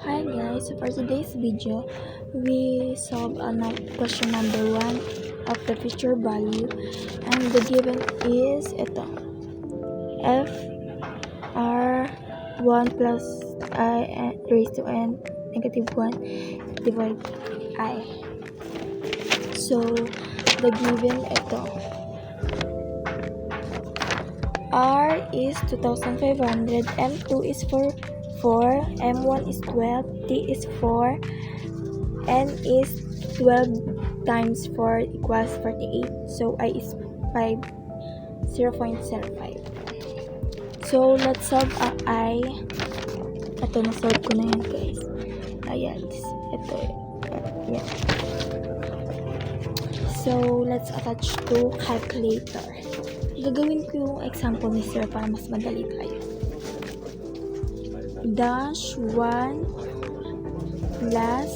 Hi guys, for today's video, we solve question number 1 of the feature value, and the given is ito. F R 1 plus I raised to n negative 1 divided I. So, the given ito. R is 2,500, M2 is 4, M1 is 12, T is 4, N is 12 times 4 equals 48. So, I is 5, 0.05. So, let's solve I. Ito, na-solve ko na yan guys. Ayan, ito. Yan. So, let's attach to calculator. Gagawin ko yung example ni sir para mas madali tayo. Dash 1 plus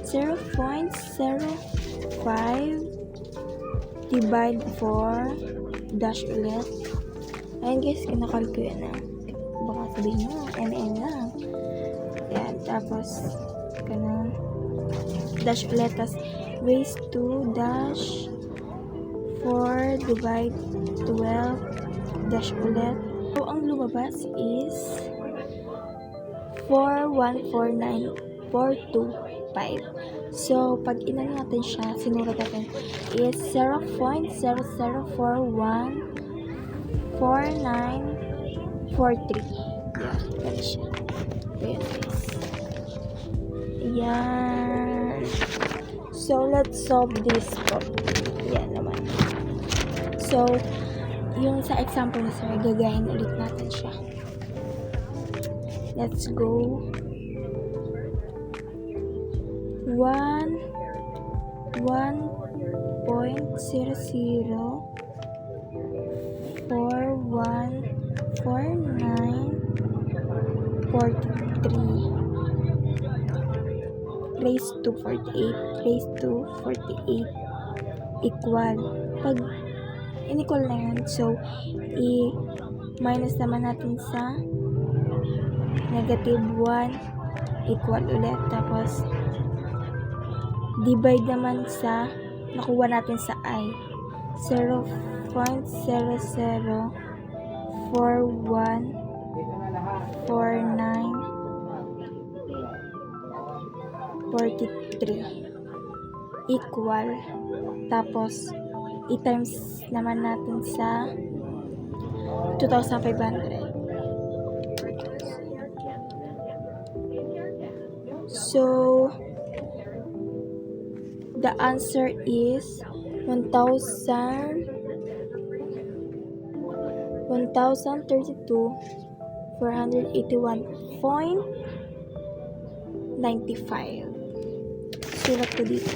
0.05 divide 4 dash ulit. Ayan guys, kinakalculate na. Baka sabihin nyo, NN lang. Ayan, tapos ganun. Dash ulit, tapos raise to dash 4 divide 12 dash ulit. So, ang lumabas is 4149425. So, pag inano natin siya, sinulat natin is 0.00414943. Yan, yan siya. Ayan guys. Yan. So, let's solve this problem. Yan naman. So, yung sa example na sir, gagayin ulit natin siya. Let's go. 1.00414943 raised to 48 raised to 48 equal. Pag in-equal na yan, so i-minus naman natin sa negative 1 equal ulit, tapos divide naman sa nakuha natin sa I 0.00414943 equal, tapos i-times naman natin sa 2,500. So, the answer is 1,032,481.95. Sulat ko dito.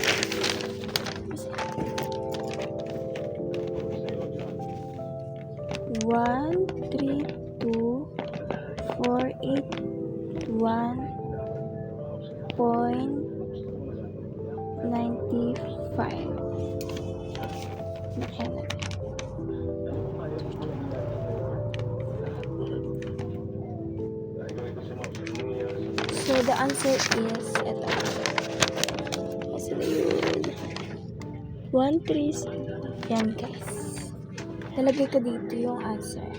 132,481.95. So, the answer is ito. 136. Yan guys. Nalagay ko dito yung answer.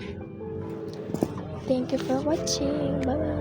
Thank you for watching. Bye!